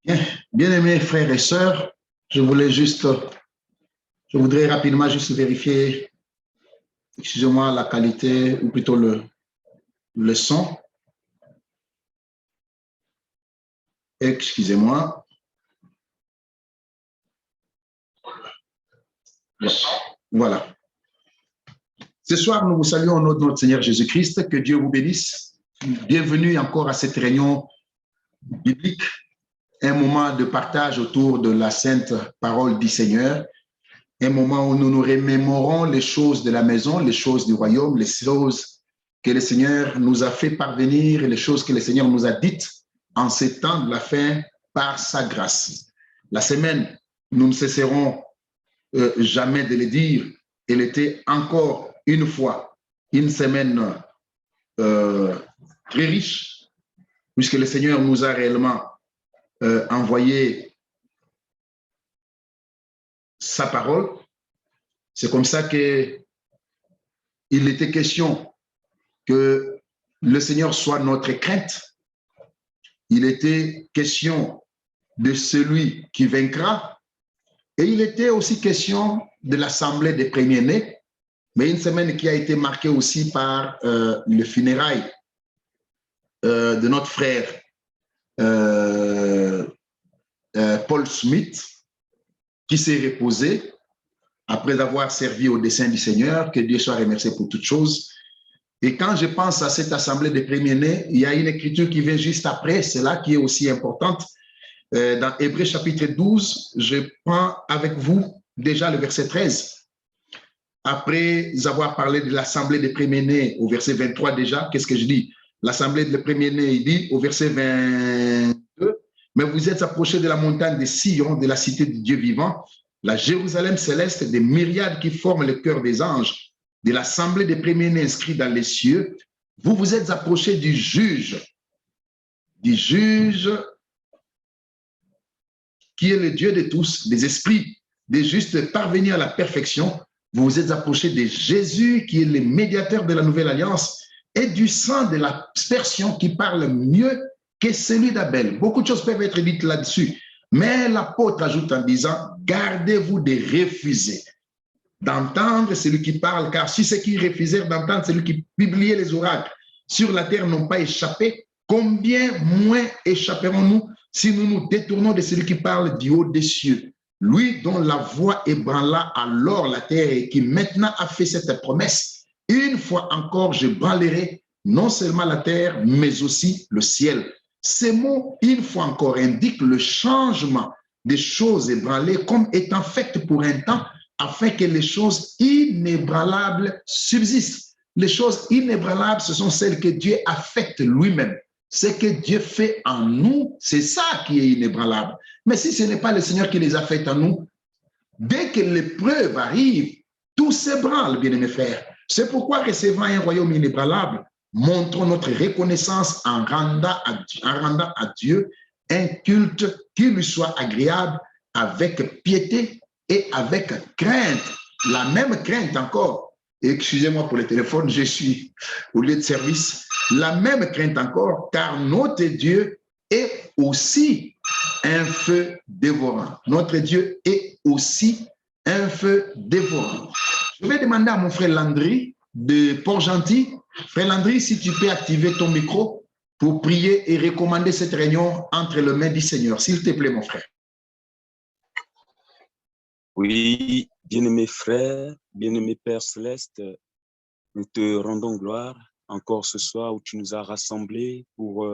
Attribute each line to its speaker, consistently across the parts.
Speaker 1: Bien, bien-aimés frères et sœurs, je voudrais rapidement juste vérifier, excusez-moi, la qualité ou plutôt le son. Excusez-moi. Le son. Voilà. Ce soir, nous vous saluons au nom de notre Seigneur Jésus-Christ. Que Dieu vous bénisse. Bienvenue encore à cette réunion biblique, un moment de partage autour de la sainte parole du Seigneur, un moment où nous nous remémorons les choses de la maison, les choses du royaume, les choses que le Seigneur nous a fait parvenir et les choses que le Seigneur nous a dites en ces temps de la fin par sa grâce. La semaine, nous ne cesserons jamais de le dire, elle était encore une fois une semaine très riche, puisque le Seigneur nous a réellement envoyé sa parole. C'est comme ça qu'il était question que le Seigneur soit notre crainte. Il était question de celui qui vaincra. Et il était aussi question de l'assemblée des premiers-nés, mais une semaine qui a été marquée aussi par le funérail de notre frère Paul Smith, qui s'est reposé après avoir servi au dessein du Seigneur. Que Dieu soit remercié pour toutes choses. Et quand je pense à cette assemblée des premiers-nés, il y a une écriture qui vient juste après, c'est là qui est aussi importante. Dans Hébreux chapitre 12, je prends avec vous déjà le verset 13. Après avoir parlé de l'assemblée des premiers-nés au verset 23 déjà, qu'est-ce que je dis? L'assemblée des premiers-nés, il dit au verset 22, mais vous êtes approchés de la montagne de Sion, de la cité de Dieu vivant, la Jérusalem céleste, des myriades qui forment le cœur des anges, de l'assemblée des premiers-nés inscrits dans les cieux. Vous vous êtes approchés du juge qui est le Dieu de tous, des esprits, des justes parvenus à la perfection. Vous vous êtes approchés de Jésus, qui est le médiateur de la nouvelle alliance, et du sang de l'aspersion qui parle mieux que celui d'Abel. Beaucoup de choses peuvent être dites là-dessus, mais l'apôtre ajoute en disant, gardez-vous de refuser d'entendre celui qui parle, car si ceux qui refusèrent d'entendre celui qui publiait les oracles sur la terre n'ont pas échappé, combien moins échapperons-nous si nous nous détournons de celui qui parle du haut des cieux, lui dont la voix ébranla alors la terre et qui maintenant a fait cette promesse, une fois encore je branlerai non seulement la terre, mais aussi le ciel. Ces mots, une fois encore, indiquent le changement des choses ébranlées comme étant faites pour un temps, afin que les choses inébranlables subsistent. Les choses inébranlables, ce sont celles que Dieu a faites lui-même. Ce que Dieu fait en nous, c'est ça qui est inébranlable. Mais si ce n'est pas le Seigneur qui les a faites en nous, dès que l'épreuve arrive, tout s'ébranle, bien-aimés frères. C'est pourquoi, recevant un royaume inébranlable, montrons notre reconnaissance en rendant à Dieu un culte qui lui soit agréable avec piété et avec crainte. La même crainte encore. Excusez-moi pour le téléphone, je suis au lieu de service. La même crainte encore, car notre Dieu est aussi un feu dévorant. Notre Dieu est aussi un feu dévorant. Je vais demander à mon frère Landry de Port-Gentil. Frère Landry, si tu peux activer ton micro pour prier et recommander cette réunion entre les mains du Seigneur. S'il te plaît, mon frère.
Speaker 2: Oui, bien-aimé frère, bien-aimé Père Céleste, nous te rendons gloire encore ce soir où tu nous as rassemblés pour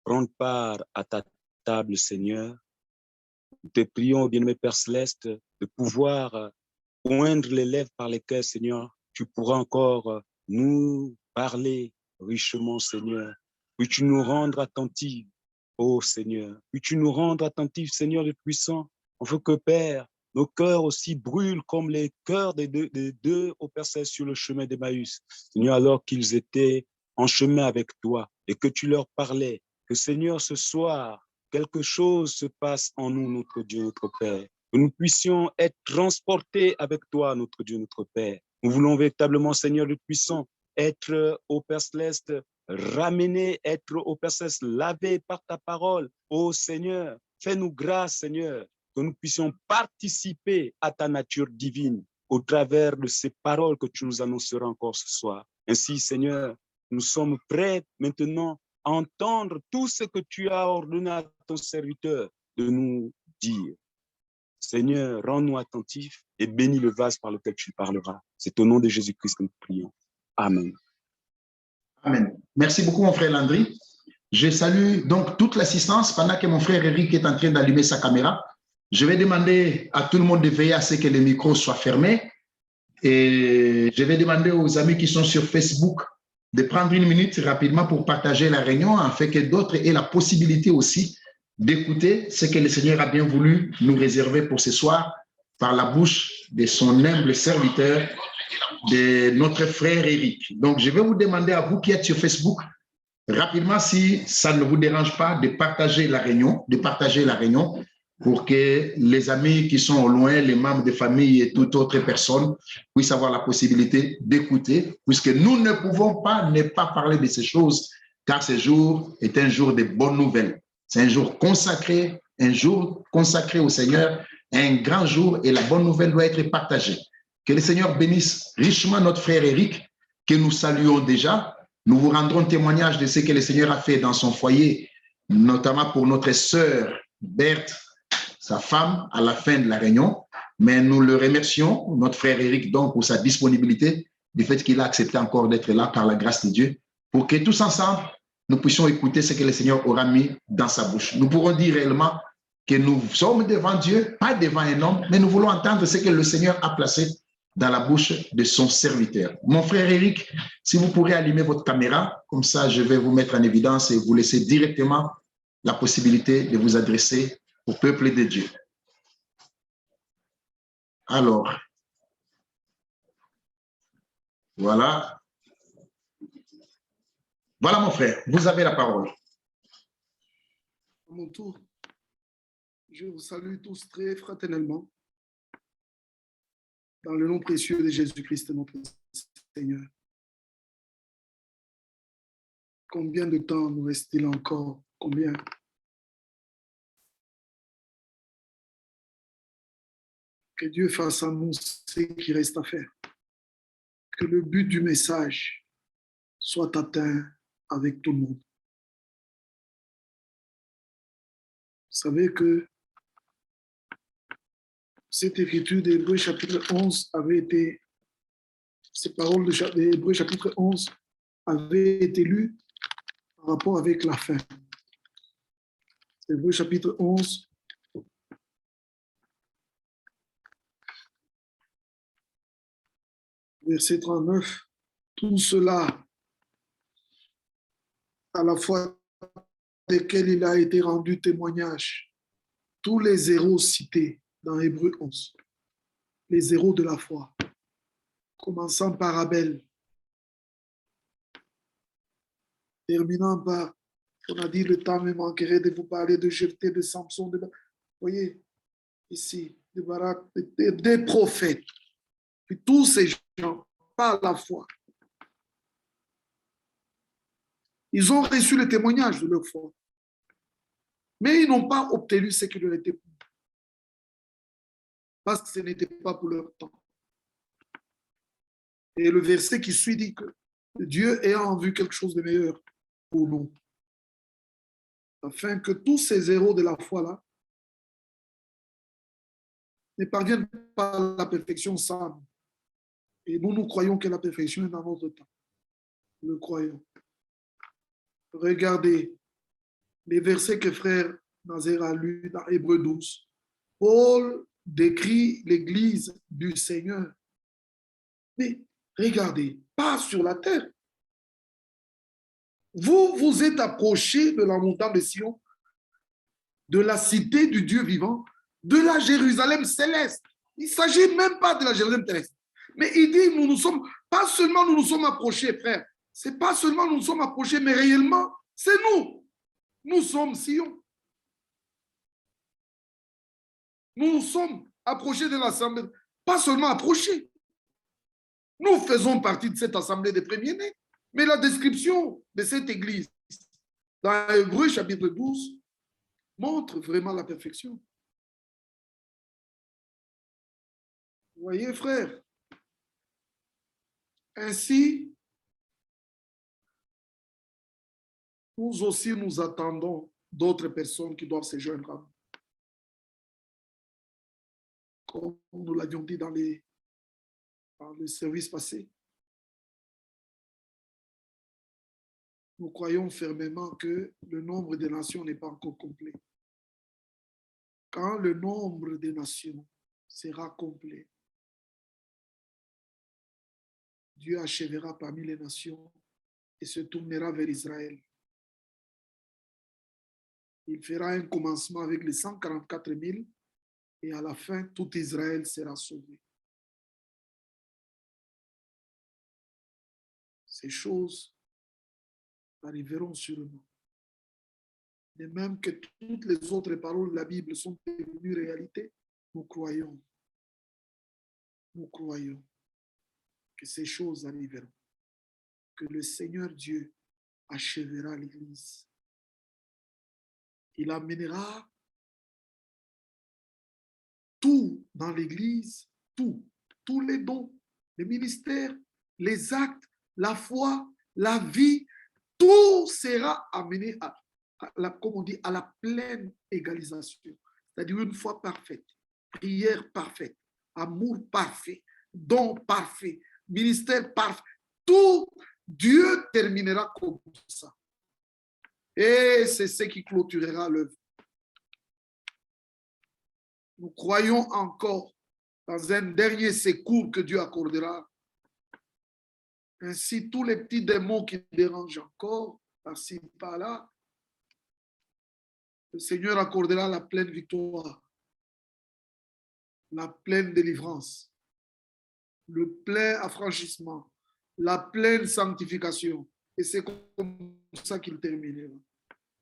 Speaker 2: prendre part à ta table, Seigneur. Nous te prions, bien-aimé Père Céleste, de pouvoir oindre les lèvres par lesquelles, Seigneur, tu pourras encore nous parler richement, Seigneur. Puis-tu nous rendre attentifs, ô Seigneur. Puis-tu nous rendre attentifs, Seigneur le puissant. On veut que, Père, nos cœurs aussi brûlent comme les cœurs des deux au Père Céleste sur le chemin d'Emmaüs. Seigneur, alors qu'ils étaient en chemin avec toi et que tu leur parlais, que Seigneur, ce soir, quelque chose se passe en nous, notre Dieu, notre Père. Que nous puissions être transportés avec toi, notre Dieu, notre Père. Nous voulons véritablement, Seigneur le puissant, être au Père Céleste, ramener, être au Père Céleste, lavé par ta parole. Ô Seigneur, fais-nous grâce, Seigneur, que nous puissions participer à ta nature divine au travers de ces paroles que tu nous annonceras encore ce soir. Ainsi, Seigneur, nous sommes prêts maintenant à entendre tout ce que tu as ordonné à ton serviteur de nous dire. Seigneur, rends-nous attentifs et bénis le vase par lequel tu parleras. C'est au nom de Jésus-Christ que nous prions. Amen.
Speaker 1: Amen. Merci beaucoup, mon frère Landry. Je salue donc toute l'assistance pendant que mon frère Eric est en train d'allumer sa caméra. Je vais demander à tout le monde de veiller à ce que les micros soient fermés. Et je vais demander aux amis qui sont sur Facebook de prendre une minute rapidement pour partager la réunion afin que d'autres aient la possibilité aussi d'écouter ce que le Seigneur a bien voulu nous réserver pour ce soir par la bouche de son humble serviteur, de notre frère Eric. Donc, je vais vous demander à vous qui êtes sur Facebook, rapidement, si ça ne vous dérange pas, de partager la réunion, pour que les amis qui sont au loin, les membres de famille et toute autre personne puissent avoir la possibilité d'écouter, puisque nous ne pouvons pas ne pas parler de ces choses, car ce jour est un jour de bonnes nouvelles. C'est un jour consacré au Seigneur, un grand jour, et la bonne nouvelle doit être partagée. Que le Seigneur bénisse richement notre frère Eric, que nous saluons déjà. Nous vous rendrons témoignage de ce que le Seigneur a fait dans son foyer, notamment pour notre sœur Berthe, sa femme, à la fin de la réunion. Mais nous le remercions, notre frère Eric, donc, pour sa disponibilité, du fait qu'il a accepté encore d'être là par la grâce de Dieu, pour que tous ensemble, nous puissions écouter ce que le Seigneur aura mis dans sa bouche. Nous pourrons dire réellement que nous sommes devant Dieu, pas devant un homme, mais nous voulons entendre ce que le Seigneur a placé dans la bouche de son serviteur. Mon frère Eric, si vous pourrez allumer votre caméra, comme ça je vais vous mettre en évidence et vous laisser directement la possibilité de vous adresser au peuple de Dieu. Alors, voilà. Voilà mon frère, vous avez la parole.
Speaker 3: À mon tour, je vous salue tous très fraternellement dans le nom précieux de Jésus-Christ, notre Seigneur. Combien de temps nous reste-t-il encore? Combien? Que Dieu fasse à nous ce qui reste à faire. Que le but du message soit atteint avec tout le monde. Vous savez que cette écriture d'Hébreux chapitre 11 avait été, ces paroles d'Hébreux chapitre 11 avaient été lues en rapport avec la fin. Hébreux chapitre 11, verset 39, tout cela, à la fois desquels il a été rendu témoignage, tous les héros cités dans Hébreux 11, les héros de la foi, commençant par Abel, terminant par, on a dit, le temps me manquerait de vous parler de Jephthé, de Samson, vous voyez, ici, de Barak, des prophètes, puis tous ces gens, par la foi, ils ont reçu le témoignage de leur foi, mais ils n'ont pas obtenu ce qui leur était pour, parce que ce n'était pas pour leur temps. Et le verset qui suit dit que Dieu ayant en vue quelque chose de meilleur pour nous, afin que tous ces héros de la foi-là ne parviennent pas à la perfection sans. Et nous croyons que la perfection est dans notre temps. Nous le croyons. Regardez les versets que frère Nazaire a lus dans Hébreux 12. Paul décrit l'église du Seigneur. Mais regardez, pas sur la terre. Vous vous êtes approchés de la montagne de Sion, de la cité du Dieu vivant, de la Jérusalem céleste. Il ne s'agit même pas de la Jérusalem terrestre. Mais il dit, pas seulement nous nous sommes approchés, frère. C'est pas seulement nous nous sommes approchés, mais réellement, c'est nous. Nous sommes Sion. Nous nous sommes approchés de l'assemblée. Pas seulement approchés. Nous faisons partie de cette assemblée des premiers-nés. Mais la description de cette église, dans Hébreux chapitre 12, montre vraiment la perfection. Vous voyez, frère? Ainsi, nous aussi, nous attendons d'autres personnes qui doivent se joindre à nous. Comme nous l'avions dit dans le service passé, nous croyons fermement que le nombre des nations n'est pas encore complet. Quand le nombre des nations sera complet, Dieu achèvera parmi les nations et se tournera vers Israël. Il fera un commencement avec les 144 000 et à la fin, tout Israël sera sauvé. Ces choses arriveront sûrement. De même que toutes les autres paroles de la Bible sont devenues réalité, nous croyons que ces choses arriveront, que le Seigneur Dieu achèvera l'Église. Il amènera tout dans l'Église, tous les dons, les ministères, les actes, la foi, la vie, tout sera amené à comme on dit, à la pleine égalisation. C'est-à-dire une foi parfaite, prière parfaite, amour parfait, don parfait, ministère parfait. Tout, Dieu terminera comme ça. Et c'est ce qui clôturera l'œuvre. Nous croyons encore dans un dernier secours que Dieu accordera. Ainsi, tous les petits démons qui dérangent encore, par-ci, par-là, le Seigneur accordera la pleine victoire, la pleine délivrance, le plein affranchissement, la pleine sanctification. Et c'est comme ça qu'il terminera.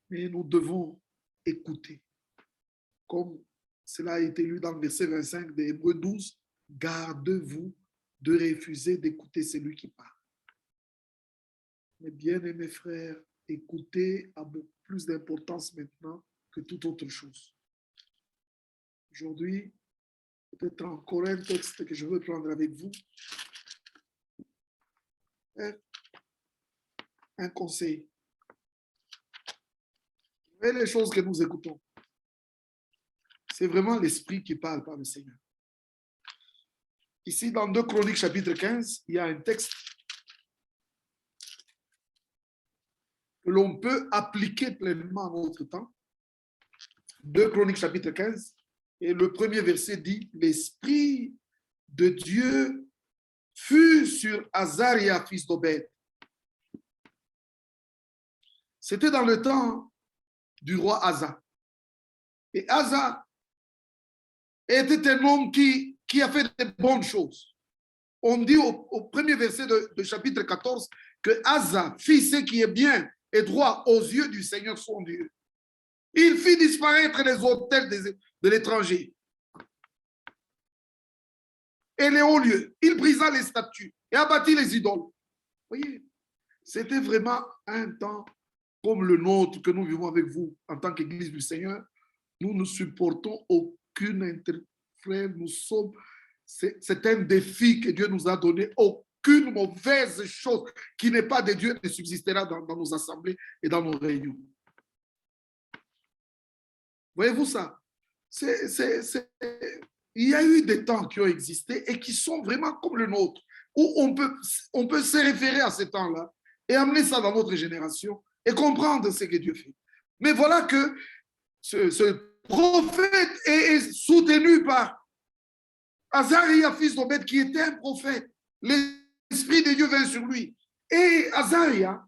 Speaker 3: Mais nous devons écouter. Comme cela a été lu dans le verset 25 de Hébreux 12, gardez-vous de refuser d'écouter celui qui parle. Mes bien-aimés frères, écouter a beaucoup plus d'importance maintenant que toute autre chose. Aujourd'hui, peut-être encore un texte que je veux prendre avec vous. Un conseil. Et les choses que nous écoutons, c'est vraiment l'Esprit qui parle par le Seigneur. Ici, dans 2 Chroniques, chapitre 15, il y a un texte que l'on peut appliquer pleinement à notre temps. 2 Chroniques, chapitre 15, et le premier verset dit « L'Esprit de Dieu fut sur Azaria, fils d'Obed. » C'était dans le temps du roi Asa. Et Asa était un homme qui a fait de bonnes choses. On dit au premier verset de chapitre 14 que Asa fit ce qui est bien et droit aux yeux du Seigneur son Dieu. Il fit disparaître les autels de l'étranger et les hauts lieux. Il brisa les statues et abattit les idoles. Vous voyez, c'était vraiment un temps comme le nôtre que nous vivons avec vous en tant qu'Église du Seigneur. Nous ne supportons aucune interférence. Nous sommes, c'est un défi que Dieu nous a donné. Aucune mauvaise chose qui n'est pas de Dieu ne subsistera dans nos assemblées et dans nos réunions. Voyez-vous ça? Il y a eu des temps qui ont existé et qui sont vraiment comme le nôtre, où on peut se référer à ces temps-là et amener ça dans notre génération et comprendre ce que Dieu fait. Mais voilà que ce prophète est soutenu par Azaria, fils d'Obed, qui était un prophète. L'Esprit de Dieu vint sur lui. Et Azaria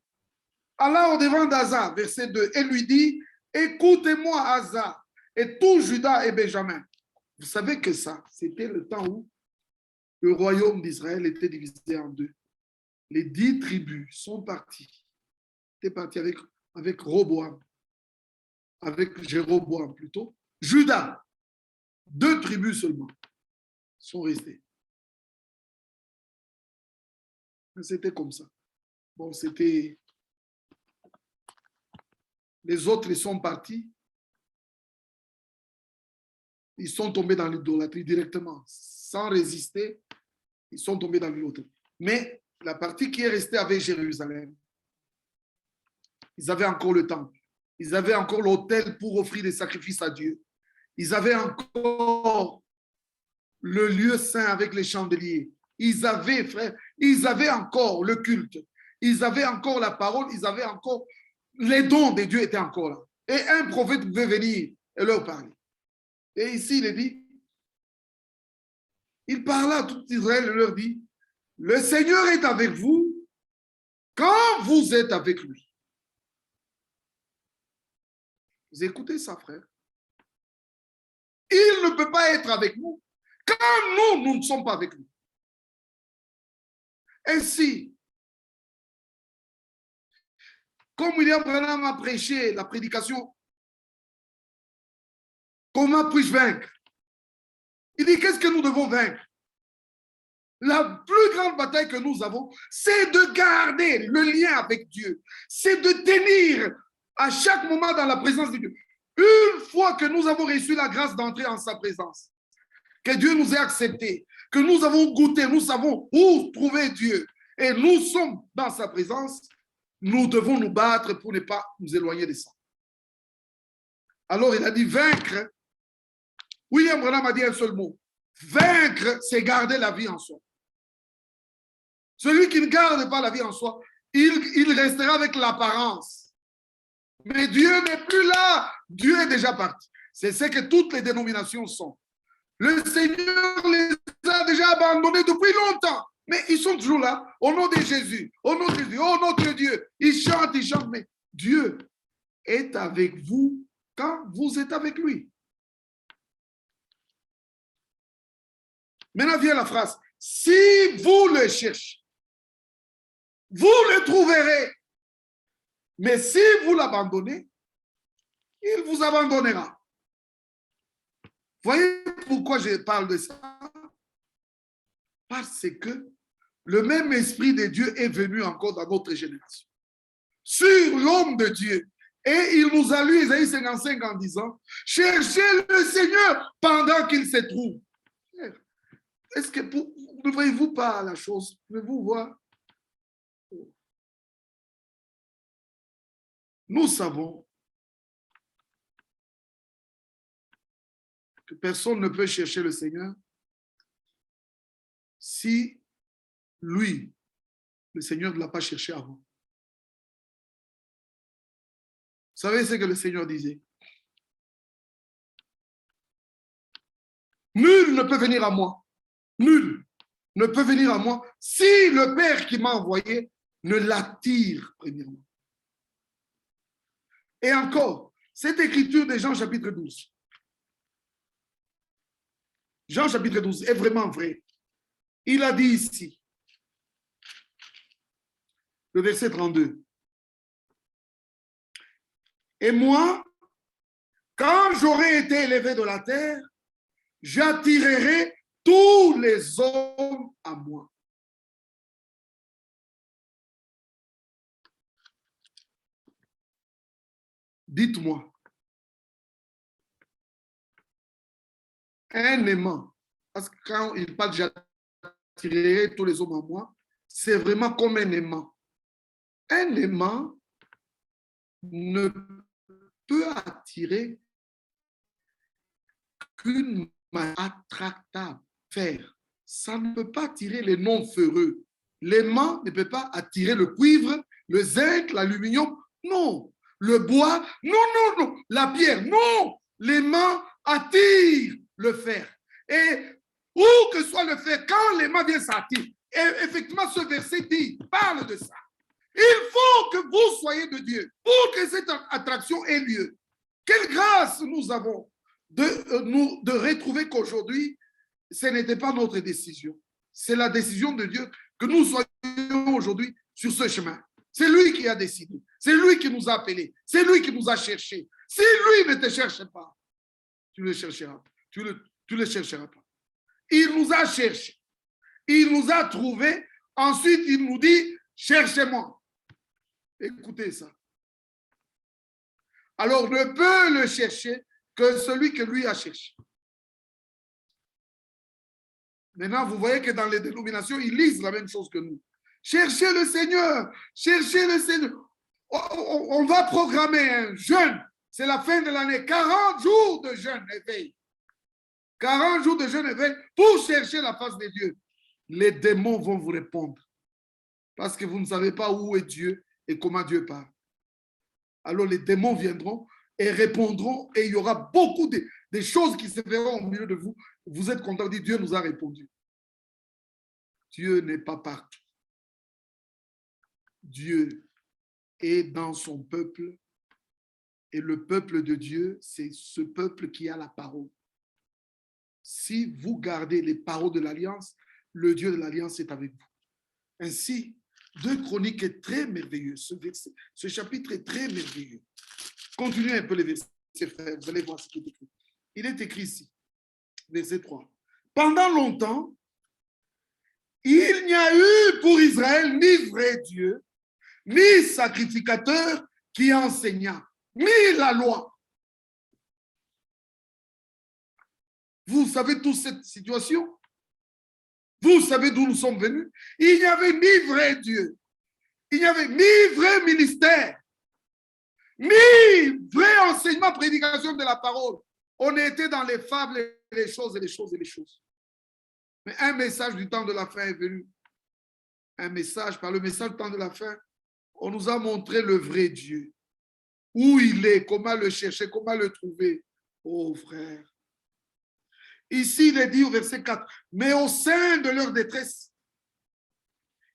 Speaker 3: alla au-devant d'Asa, verset 2, et lui dit, écoutez-moi, Asa, et tout Juda et Benjamin. Vous savez que ça, c'était le temps où le royaume d'Israël était divisé en deux. Les 10 tribus sont parties. Étaient parties avec Roboam, avec Jéroboam plutôt. Juda, 2 tribus seulement sont restées. C'était comme ça. Bon, c'était... Les autres, ils sont partis. ils sont tombés dans l'idolâtrie directement, sans résister, ils sont tombés dans l'idolâtrie. Mais la partie qui est restée avec Jérusalem, ils avaient encore le temple, ils avaient encore l'autel pour offrir des sacrifices à Dieu, ils avaient encore le lieu saint avec les chandeliers, ils avaient, frère, ils avaient encore le culte, ils avaient encore la parole, ils avaient encore, les dons de Dieu étaient encore là. Et un prophète pouvait venir et leur parler. Et ici, il est dit, il parla à tout Israël et leur dit, le Seigneur est avec vous quand vous êtes avec lui. Vous écoutez ça, frère? Il ne peut pas être avec nous quand nous ne sommes pas avec lui. Ainsi, comme William Branham a prêché la prédication, comment puis-je vaincre? Il dit, qu'est-ce que nous devons vaincre? La plus grande bataille que nous avons, c'est de garder le lien avec Dieu. C'est de tenir à chaque moment dans la présence de Dieu. Une fois que nous avons reçu la grâce d'entrer en sa présence, que Dieu nous ait acceptés, que nous avons goûté, nous savons où trouver Dieu, et nous sommes dans sa présence, nous devons nous battre pour ne pas nous éloigner de ça. Alors il a dit vaincre. William Branham a dit un seul mot. Vaincre, c'est garder la vie en soi. Celui qui ne garde pas la vie en soi, il restera avec l'apparence. Mais Dieu n'est plus là. Dieu est déjà parti. C'est ce que toutes les dénominations sont. Le Seigneur les a déjà abandonnés depuis longtemps. Mais ils sont toujours là. Au nom de Jésus. Au nom de Jésus. Oh notre Dieu. Ils chantent. Mais Dieu est avec vous quand vous êtes avec lui. Maintenant vient la phrase. Si vous le cherchez, vous le trouverez. Mais si vous l'abandonnez, il vous abandonnera. Voyez pourquoi je parle de ça? Parce que le même esprit de Dieu est venu encore dans notre génération. Sur l'homme de Dieu. Et il nous a lu Isaïe 55 en disant, cherchez le Seigneur pendant qu'il se trouve. Est-ce que ne voyez-vous pas la chose? Pouvez-vous voir? Nous savons que personne ne peut chercher le Seigneur si lui, le Seigneur, ne l'a pas cherché avant. Vous savez ce que le Seigneur disait? Nul ne peut venir à moi. Nul ne peut venir à moi si le Père qui m'a envoyé ne l'attire premièrement. Et encore, cette écriture de Jean chapitre 12. Jean chapitre 12 est vraiment vrai. Il a dit ici, le verset 32. Et moi, quand j'aurai été élevé de la terre, j'attirerai tous les hommes à moi. Dites-moi, un aimant, parce que quand il parle j'attirerai tous les hommes à moi, c'est vraiment comme un aimant. Un aimant ne peut attirer qu'une main attractable, fer. Ça ne peut pas attirer les non-ferreux. L'aimant ne peut pas attirer le cuivre, le zinc, l'aluminium. Non. Le bois, non. La pierre, non. L'aimant attire le fer. Et où que soit le fer, quand l'aimant vient s'attirer, et effectivement ce verset parle de ça. Il faut que vous soyez de Dieu pour que cette attraction ait lieu. Quelle grâce nous avons de retrouver qu'aujourd'hui, ce n'était pas notre décision. C'est la décision de Dieu que nous soyons aujourd'hui sur ce chemin. C'est lui qui a décidé. C'est lui qui nous a appelés. C'est lui qui nous a cherchés. Si lui ne te cherche pas, tu ne le chercheras pas. Tu le chercheras pas. Il nous a cherchés. Il nous a trouvés. Ensuite, il nous dit, cherchez-moi. Écoutez ça. Alors, ne peut le chercher que celui que lui a cherché. Maintenant, vous voyez que dans les dénominations, ils lisent la même chose que nous. Cherchez le Seigneur, cherchez le Seigneur. On va programmer un jeûne. C'est la fin de l'année. 40 jours de jeûne éveil. 40 jours de jeûne éveil pour chercher la face de Dieu. Les démons vont vous répondre. Parce que vous ne savez pas où est Dieu et comment Dieu parle. Alors les démons viendront et répondront et il y aura beaucoup de choses qui se verront au milieu de vous. Vous êtes content de dire Dieu nous a répondu. Dieu n'est pas partout. Dieu est dans son peuple et le peuple de Dieu, c'est ce peuple qui a la parole. Si vous gardez les paroles de l'Alliance, le Dieu de l'Alliance est avec vous. Ainsi, 2 Chroniques est très merveilleux. Ce chapitre est très merveilleux. Continuez un peu les versets, frères. Vous allez voir ce qui est écrit. Il est écrit ici, verset 3. Pendant longtemps, il n'y a eu pour Israël ni vrai Dieu, ni sacrificateur qui enseigna, ni la loi. Vous savez toute cette situation? Vous savez d'où nous sommes venus? Il n'y avait ni vrai Dieu, il n'y avait ni vrai ministère, ni vrai enseignement, prédication de la parole. On était dans les fables et les choses et les choses et les choses. Mais un message du temps de la fin est venu. Un message, par le message du temps de la fin, on nous a montré le vrai Dieu. Où il est, comment le chercher, comment le trouver. Oh frère. Ici, il est dit au verset 4, mais au sein de leur détresse,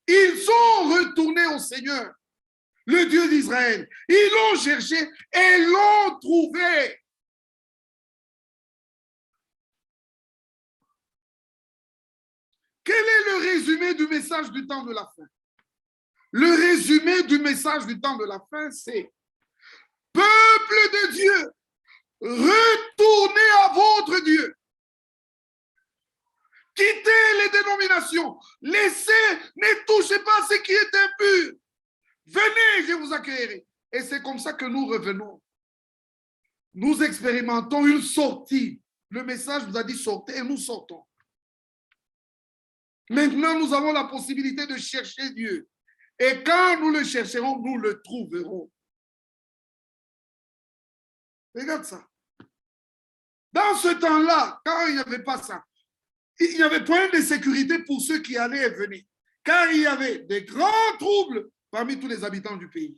Speaker 3: ils sont retournés au Seigneur, le Dieu d'Israël. Ils l'ont cherché et l'ont trouvé. Quel est le résumé du message du temps de la fin? Le résumé du message du temps de la fin, c'est peuple de Dieu, retournez à votre Dieu. Quittez les dénominations. Laissez, ne touchez pas ce qui est impur. Venez, je vous accueillerai. Et c'est comme ça que nous revenons. Nous expérimentons une sortie. Le message vous a dit sortez et nous sortons. Maintenant, nous avons la possibilité de chercher Dieu. Et quand nous le chercherons, nous le trouverons. Regarde ça. Dans ce temps-là, quand il n'y avait pas ça, il n'y avait point de sécurité pour ceux qui allaient et venaient, car il y avait des grands troubles parmi tous les habitants du pays.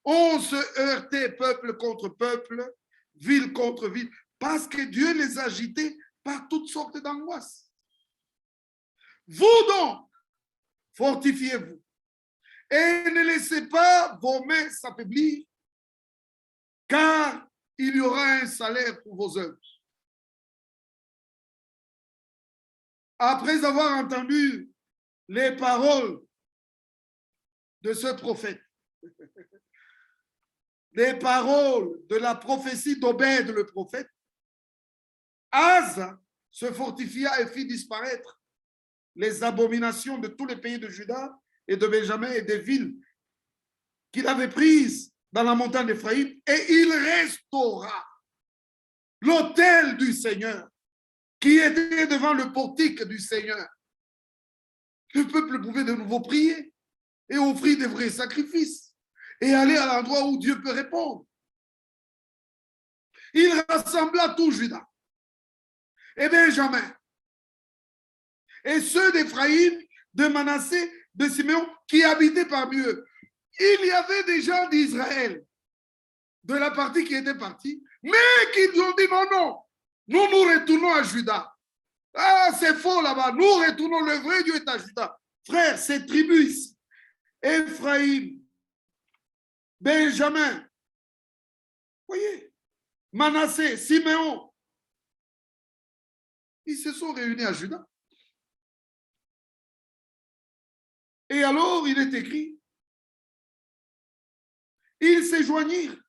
Speaker 3: On se heurtait peuple contre peuple, ville contre ville, parce que Dieu les agitait par toutes sortes d'angoisses. Vous donc, fortifiez-vous et ne laissez pas vos mains s'affaiblir, car il y aura un salaire pour vos œuvres. Après avoir entendu les paroles de ce prophète, les paroles de la prophétie d'Obed le prophète, Asa se fortifia et fit disparaître les abominations de tous les pays de Juda et de Benjamin et des villes qu'il avait prises dans la montagne d'Éphraïm, et il restaura l'autel du Seigneur qui était devant le portique du Seigneur. Le peuple pouvait de nouveau prier et offrir des vrais sacrifices et aller à l'endroit où Dieu peut répondre. Il rassembla tout Juda et Benjamin et ceux d'Éphraïm, de Manassé, de Siméon qui habitaient parmi eux. Il y avait des gens d'Israël, de la partie qui était partie, mais qui ont dit non, non, nous retournons à Juda. Ah, c'est faux là-bas, nous retournons, le vrai Dieu est à Juda. Frère, ces tribus, Éphraïm, Benjamin, voyez, Manassé, Siméon, ils se sont réunis à Juda. Et alors, il est écrit, ils se joignirent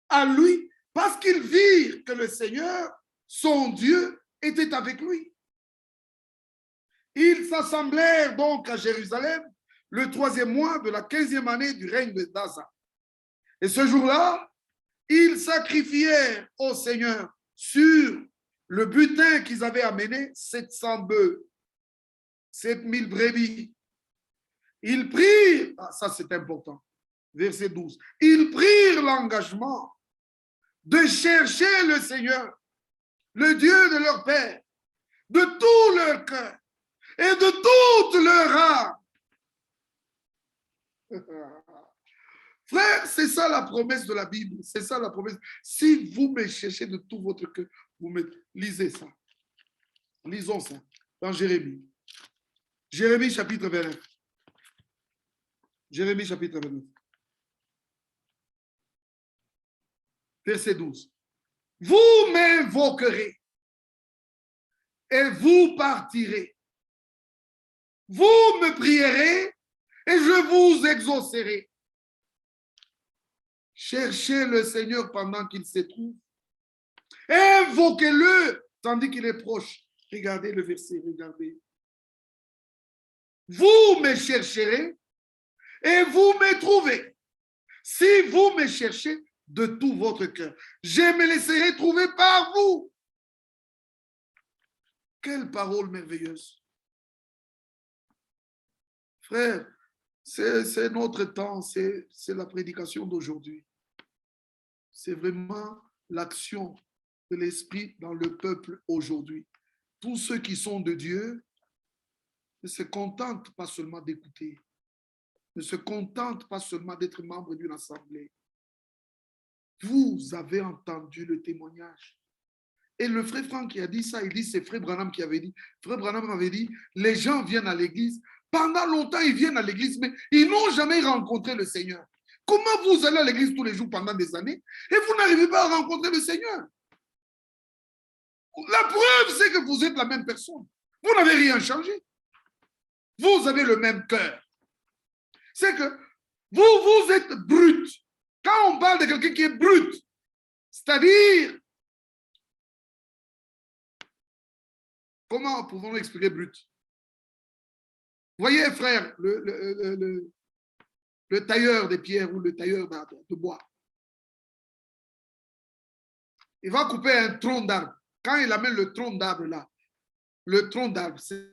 Speaker 3: à lui parce qu'ils virent que le Seigneur, son Dieu, était avec lui. Ils s'assemblèrent donc à Jérusalem le 3e mois de la 15e année du règne d'Asa. Et ce jour-là, ils sacrifièrent au Seigneur sur Le butin qu'ils avaient amené, 700 bœufs, 7000 brebis. Ils prirent, ça c'est important, verset 12, ils prirent l'engagement de chercher le Seigneur, le Dieu de leur père, de tout leur cœur et de toute leur âme. Frère, c'est ça la promesse de la Bible. C'est ça la promesse. Si vous me cherchez de tout votre cœur, vous me lisez ça. Lisons ça dans Jérémie. Jérémie chapitre 29. Jérémie chapitre 29. Verset 12. Vous m'invoquerez et vous partirez. Vous me prierez et je vous exaucerai. Cherchez le Seigneur pendant qu'il se trouve. Invoquez-le tandis qu'il est proche. Regardez le verset, regardez. Vous me chercherez et vous me trouverez. Si vous me cherchez de tout votre cœur, je me laisserai trouver par vous. Quelle parole merveilleuse. Frère, c'est notre temps, c'est la prédication d'aujourd'hui. C'est vraiment l'action de l'Esprit dans le peuple aujourd'hui. Tous ceux qui sont de Dieu ne se contentent pas seulement d'écouter, ne se contentent pas seulement d'être membre d'une assemblée. Vous avez entendu le témoignage. Et le frère Franck qui a dit ça, il dit, c'est frère Branham qui avait dit. Frère Branham avait dit, les gens viennent à l'église. Pendant longtemps, ils viennent à l'église, mais ils n'ont jamais rencontré le Seigneur. Comment vous allez à l'église tous les jours pendant des années et vous n'arrivez pas à rencontrer le Seigneur? La preuve, c'est que vous êtes la même personne. Vous n'avez rien changé. Vous avez le même cœur. C'est que vous êtes brut. Quand on parle de quelqu'un qui est brut, c'est-à-dire, comment pouvons-nous expliquer brut? Vous voyez, frère, le tailleur de pierre ou le tailleur de bois. Il va couper un tronc d'arbre. Quand il amène le tronc d'arbre là, le tronc d'arbre, c'est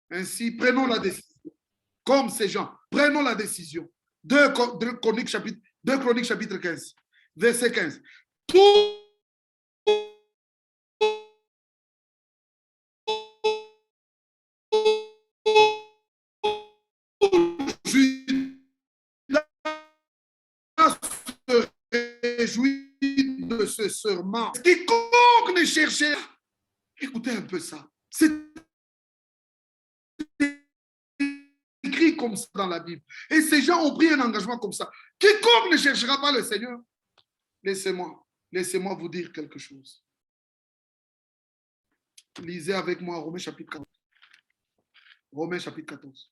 Speaker 3: ainsi, prenons la décision. Comme ces gens, prenons la décision. 2 Chroniques chapitre 15, verset 15. Tout se réjouit de ce serment. Quiconque ne cherchait, écoutez un peu ça. C'est écrit comme ça dans la Bible. Et ces gens ont pris un engagement comme ça. Quiconque ne cherchera pas le Seigneur, laissez-moi vous dire quelque chose. Lisez avec moi Romains chapitre 14. Romains chapitre 14.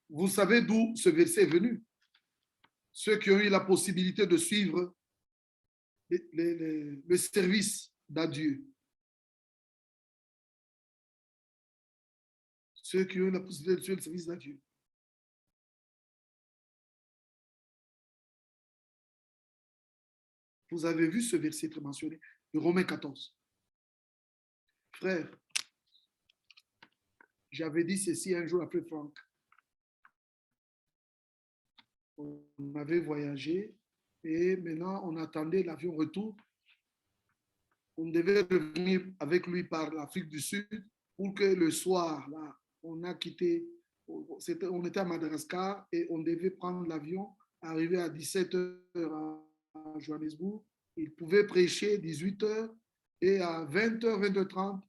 Speaker 3: Vous savez d'où ce verset est venu. Ceux qui ont eu la possibilité de suivre le service d'adieu. Ceux qui ont eu la possibilité de suivre le service d'adieu. Vous avez vu ce verset très mentionné de Romains 14. Frère, j'avais dit ceci un jour après Franck. On avait voyagé et maintenant on attendait l'avion retour. On devait revenir avec lui par l'Afrique du Sud pour que le soir, là, on a quitté, on était à Madagascar et on devait prendre l'avion, arriver à 17h à Johannesburg. Il pouvait prêcher 18h et à 20h, 20h30,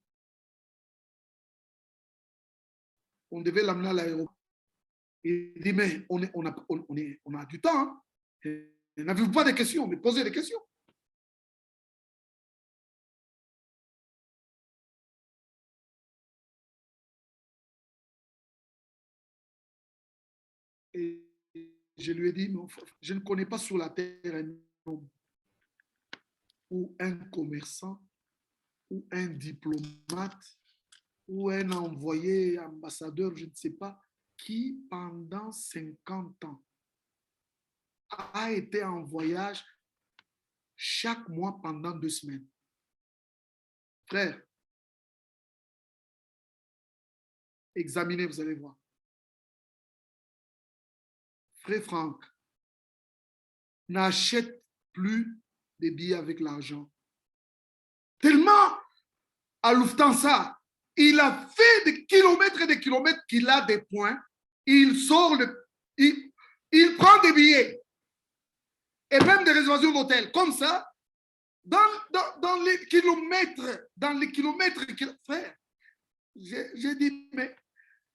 Speaker 3: on devait l'amener à l'aéroport. Il dit, mais on a du temps. Hein? N'avez-vous pas de questions? Mais posez des questions. Et je lui ai dit, mais je ne connais pas sur la terre un homme ou un commerçant ou un diplomate ou un envoyé, ambassadeur, je ne sais pas, qui pendant 50 ans a été en voyage chaque mois pendant 2 semaines. Frère, examinez, vous allez voir. Frère Franck, n'achète plus des billets avec l'argent. Tellement, à Lufthansa, il a fait des kilomètres et des kilomètres qu'il a des points. Il sort, il prend des billets et même des réservations d'hôtel. Comme ça, dans les kilomètres, frère, j'ai dit, mais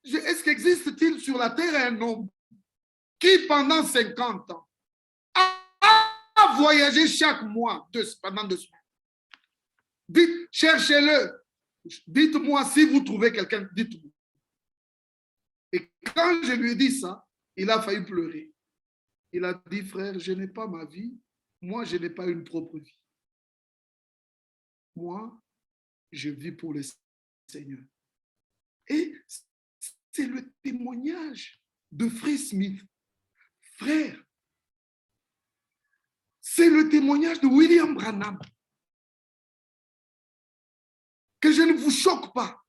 Speaker 3: est-ce qu'existe-t-il sur la terre un homme qui, pendant 50 ans, a voyagé chaque mois pendant 2 semaines? Dites, cherchez-le. Dites-moi si vous trouvez quelqu'un, dites-moi. Et quand je lui ai dit ça, il a failli pleurer. Il a dit, frère, je n'ai pas ma vie. Moi, je n'ai pas une propre vie. Moi, je vis pour le Seigneur. Et c'est le témoignage de Frère Smith. Frère, c'est le témoignage de William Branham. Que je ne vous choque pas.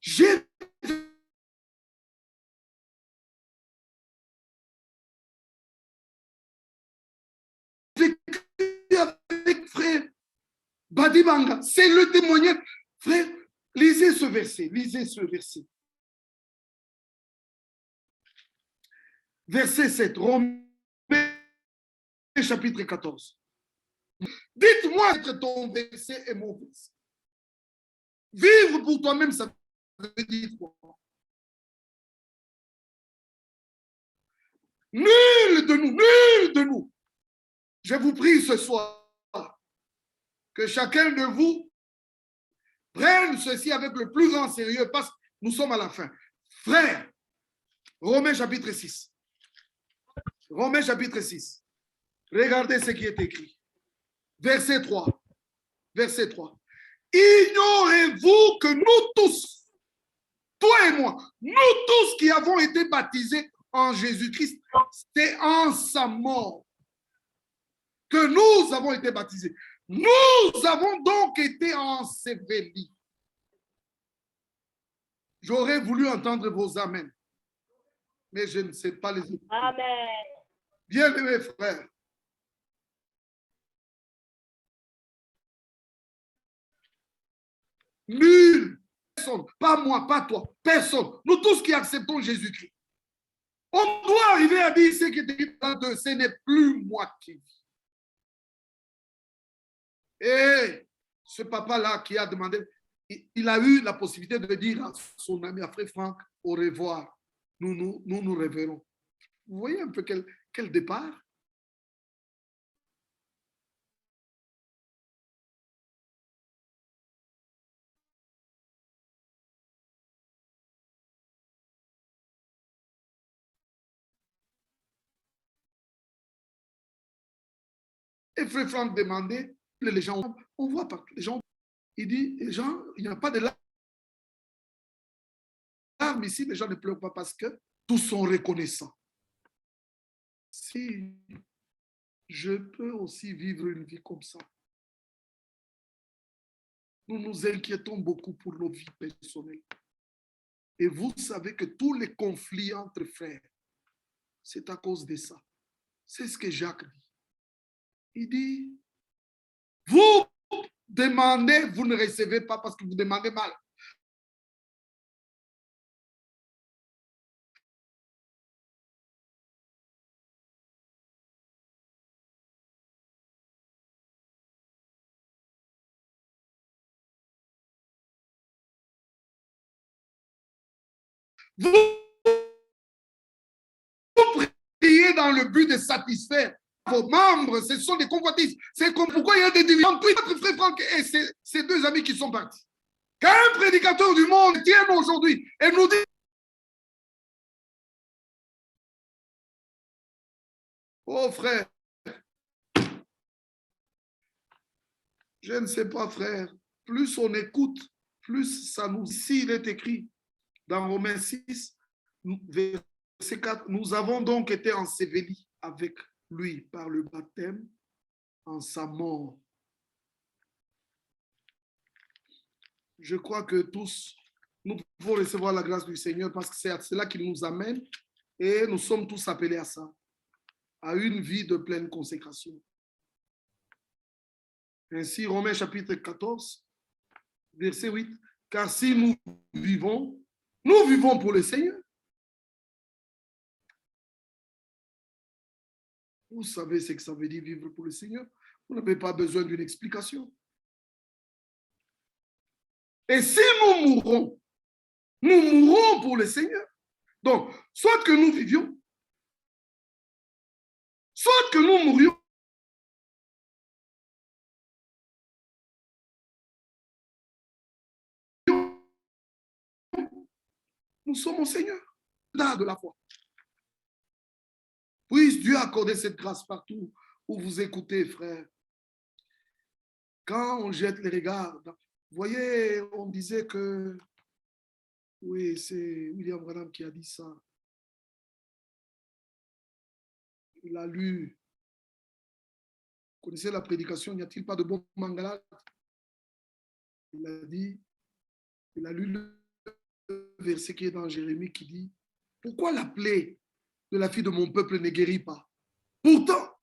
Speaker 3: J'ai vécu avec frère Badibanga. C'est le témoignage. Frère, lisez ce verset. Lisez ce verset. Verset 7, Romains chapitre 14. Dites-moi entre ton verset et mon verset. Vivre pour toi-même, ça veut dire quoi? Nul de nous. Je vous prie ce soir que chacun de vous prenne ceci avec le plus grand sérieux parce que nous sommes à la fin. Frère, Romains chapitre 6. Romains chapitre 6. Regardez ce qui est écrit. Verset 3. Verset 3. Ignorez-vous que nous tous, toi et moi, nous tous qui avons été baptisés en Jésus-Christ, c'est en sa mort que nous avons été baptisés. Nous avons donc été ensevelis. J'aurais voulu entendre vos amens, mais je ne sais pas les autres.
Speaker 4: Amen.
Speaker 3: Bien-aimés frères, nul, personne, pas moi, pas toi, personne, nous tous qui acceptons Jésus-Christ, on doit arriver à dire ce qui est écrit dans deux, ce n'est plus moi qui vis. Et ce papa-là qui a demandé, il a eu la possibilité de dire à son ami, à frère Franck, au revoir, nous reverrons. Vous voyez un peu quel départ? Et frère Franck demandait, les gens, on voit partout, les gens, il dit, les gens, il n'y a pas de larmes ici, les gens ne pleurent pas parce que tous sont reconnaissants. Si je peux aussi vivre une vie comme ça, nous nous inquiétons beaucoup pour nos vies personnelles. Et vous savez que tous les conflits entre frères, c'est à cause de ça. C'est ce que Jacques dit. Il dit, vous demandez, vous ne recevez pas parce que vous demandez mal. Vous travaillez dans le but de satisfaire vos membres, ce sont des convoitises. C'est comme pourquoi il y a des divisions entre notre frère Franck et ses deux amis qui sont partis. Quand un prédicateur du monde vient aujourd'hui et nous dit: oh frère, je ne sais pas frère, plus on écoute, plus ça nous... Ici, il est écrit dans Romains 6, verset 4, nous avons donc été ensevelis avec lui par le baptême en sa mort. Je crois que tous, nous pouvons recevoir la grâce du Seigneur parce que c'est à cela qu'il nous amène et nous sommes tous appelés à ça, à une vie de pleine consécration. Ainsi, Romains chapitre 14, verset 8, car si nous vivons pour le Seigneur. Vous savez ce que ça veut dire vivre pour le Seigneur. Vous n'avez pas besoin d'une explication. Et si nous mourrons pour le Seigneur. Donc, soit que nous vivions, soit que nous mourions. Nous sommes au Seigneur, là de la foi. Puisse Dieu accorder cette grâce partout où vous écoutez, frère. Quand on jette les regards, vous voyez, on disait que, oui, c'est William Branham qui a dit ça. Il a lu, vous connaissez la prédication, n'y a-t-il pas de bon mangala? Il a dit, il a lu le verset qui est dans Jérémie qui dit: pourquoi la plaie de la fille de mon peuple ne guérit pas? Pourtant,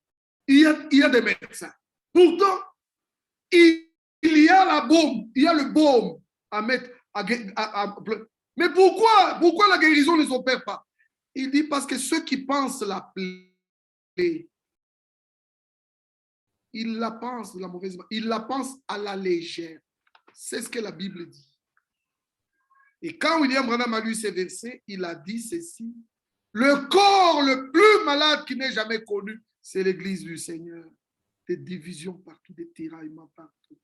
Speaker 3: il y a des médecins. Pourtant, il y a la baume, il y a le baume à mettre. Mais pourquoi la guérison ne s'opère pas? Il dit parce que ceux qui pensent la plaie, ils la pensent de la mauvaise manière, ils la pensent à la légère. C'est ce que la Bible dit. Et quand William Branham a lu ces versets, il a dit ceci: le corps le plus malade qu'il n'ait jamais connu, c'est l'Église du Seigneur. Des divisions partout, des tiraillements partout.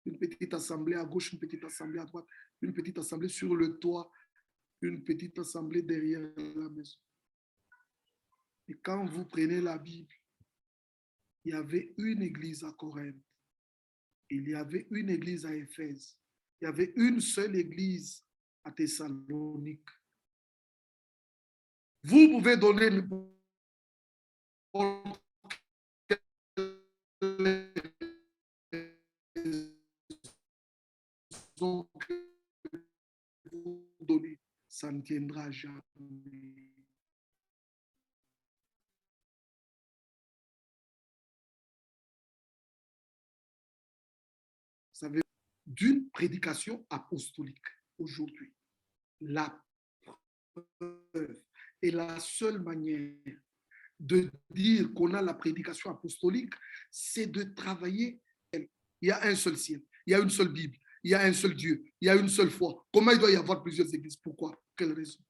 Speaker 3: Une petite assemblée à gauche, une petite assemblée à droite, une petite assemblée sur le toit, une petite assemblée derrière la maison. Et quand vous prenez la Bible, il y avait une église à Corinthe, il y avait une église à Éphèse, il y avait une seule église à Thessalonique. Vous pouvez donner une donner, ça ne tiendra jamais. Vous savez, d'une prédication apostolique aujourd'hui, la preuve et la seule manière de dire qu'on a la prédication apostolique, c'est de travailler. Il y a un seul ciel, il y a une seule Bible, il y a un seul Dieu, il y a une seule foi. Comment il doit y avoir plusieurs églises? Pourquoi? Quelle raison?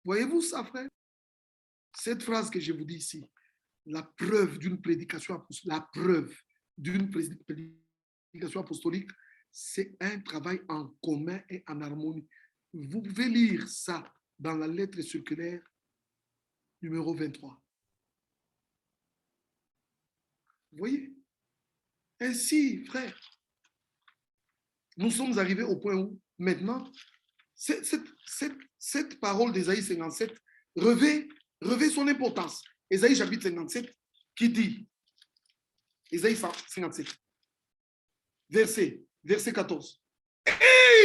Speaker 3: Voyez-vous ça, frère? Cette phrase que je vous dis ici, la preuve d'une prédication apostolique, la preuve d'une prédication apostolique, c'est un travail en commun et en harmonie. Vous pouvez lire ça dans la lettre circulaire numéro 23. Vous voyez? Ainsi, frère, nous sommes arrivés au point où, maintenant, cette parole d'Ésaïe 57 revêt son importance. Ésaïe chapitre 57 qui dit, Ésaïe 57, verset 14. Et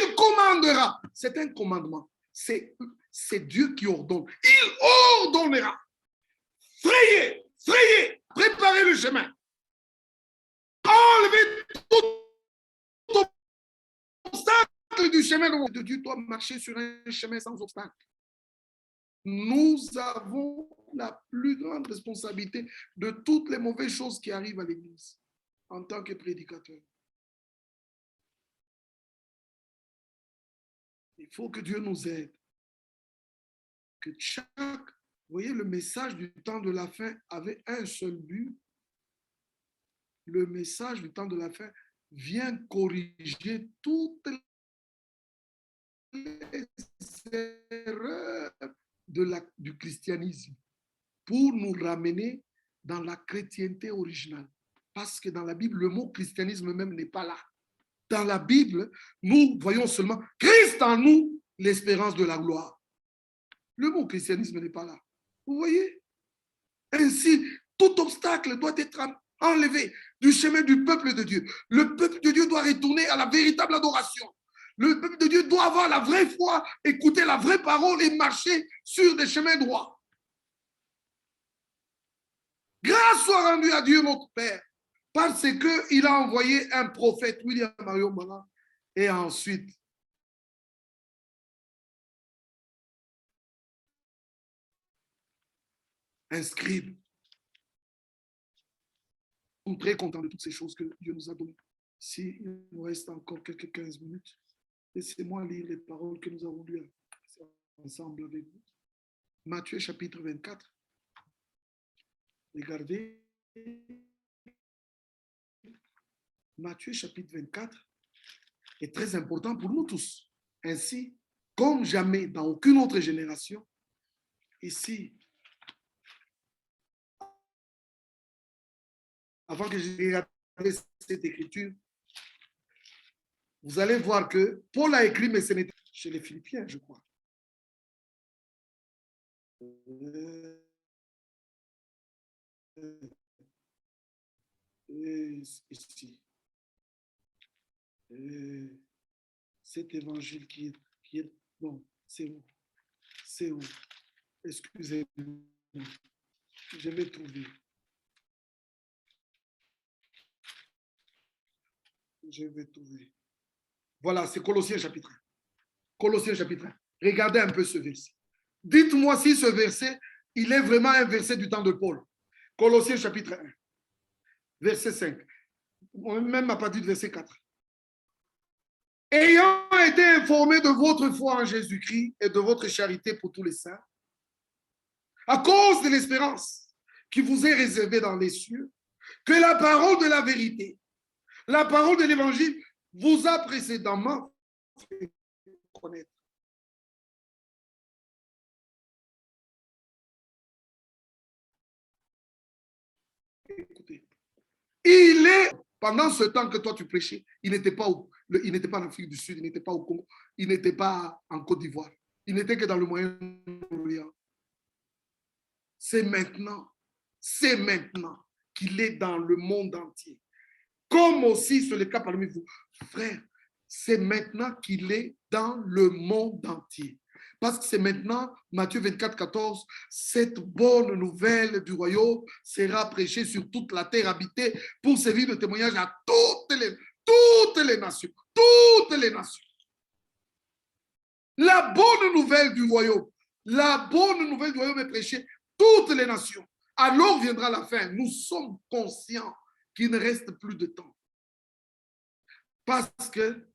Speaker 3: il commandera, c'est un commandement, c'est Dieu qui ordonne. Il ordonnera. Frayez, préparez le chemin. Enlevez tout obstacle du chemin de Dieu. Doit marcher sur un chemin sans obstacle. Nous avons la plus grande responsabilité de toutes les mauvaises choses qui arrivent à l'Église en tant que prédicateur. Il faut que Dieu nous aide. Que vous voyez, le message du temps de la fin avait un seul but. Le message du temps de la fin vient corriger toutes les erreurs du christianisme pour nous ramener dans la chrétienté originale. Parce que dans la Bible, le mot christianisme même n'est pas là. Dans la Bible, nous voyons seulement Christ en nous, l'espérance de la gloire. Le mot christianisme n'est pas là. Vous voyez? Ainsi, tout obstacle doit être enlevé du chemin du peuple de Dieu. Le peuple de Dieu doit retourner à la véritable adoration. Le peuple de Dieu doit avoir la vraie foi, écouter la vraie parole et marcher sur des chemins droits. Grâce soit rendue à Dieu notre Père, parce qu'il a envoyé un prophète, William Marion Branham, et ensuite un scribe. Nous sommes très contents de toutes ces choses que Dieu nous a données. S'il nous reste encore quelques 15 minutes, laissez-moi lire les paroles que nous avons lues ensemble avec vous. Matthieu chapitre 24. Regardez. Matthieu chapitre 24 est très important pour nous tous. Ainsi, comme jamais dans aucune autre génération, ici, avant que je regarde cette écriture, vous allez voir que Paul a écrit, mais ce n'était pas chez les Philippiens, je crois. Ici. Cet évangile qui est bon, c'est où? C'est où? Excusez-moi. Je vais trouver. Je vais trouver. Voilà, c'est Colossiens chapitre 1. Colossiens chapitre 1. Regardez un peu ce verset. Dites-moi si ce verset, il est vraiment un verset du temps de Paul. Colossiens chapitre 1, verset 5. Même à partir du verset 4. Ayant été informé de votre foi en Jésus-Christ et de votre charité pour tous les saints, à cause de l'espérance qui vous est réservée dans les cieux, que la parole de la vérité, la parole de l'évangile vous a précédemment fait connaître. Écoutez, il est, pendant ce temps que toi tu prêchais, il n'était pas en Afrique du Sud, il n'était pas au Congo, il n'était pas en Côte d'Ivoire, il n'était que dans le Moyen-Orient. C'est maintenant qu'il est dans le monde entier. Comme aussi c'est le cas parmi vous. Frère, c'est maintenant qu'il est dans le monde entier. Parce que c'est maintenant, Matthieu 24, 14, cette bonne nouvelle du royaume sera prêchée sur toute la terre habitée pour servir de témoignage à toutes les nations. Toutes les nations. La bonne nouvelle du royaume. La bonne nouvelle du royaume est prêchée toutes les nations. Alors viendra la fin. Nous sommes conscients qu'il ne reste plus de temps. Parce que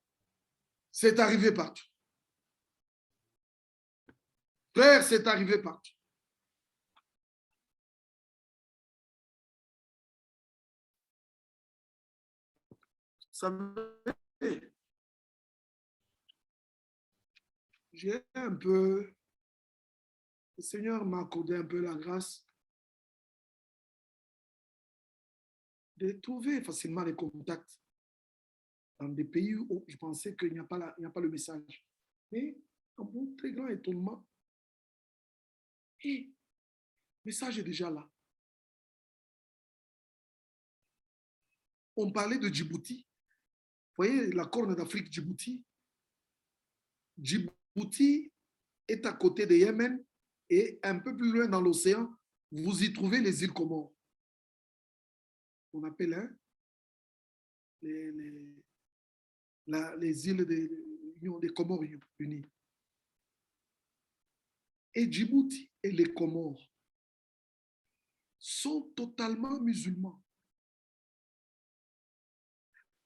Speaker 3: c'est arrivé partout. Frère, c'est arrivé partout. Vous savez, j'ai un peu, le Seigneur m'a accordé un peu la grâce de trouver facilement les contacts dans des pays où je pensais qu'il n'y a pas le message. Mais, à mon très grand étonnement, le message est déjà là. On parlait de Djibouti. Vous voyez la Corne d'Afrique, Djibouti. Djibouti est à côté de Yémen et un peu plus loin dans l'océan, vous y trouvez les îles Comores. On appelle les îles des Comores unies. Et Djibouti et les Comores sont totalement musulmans.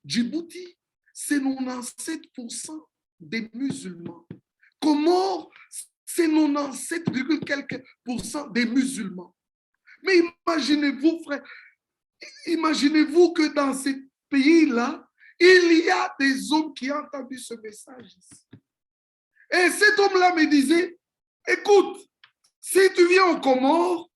Speaker 3: Djibouti, c'est 97% des musulmans. Comores, c'est 97,quelques% des musulmans. Mais imaginez-vous, frère, imaginez-vous que dans ces pays-là, il y a des hommes qui ont entendu ce message ici. Et cet homme-là me disait, écoute, si tu viens aux Comores,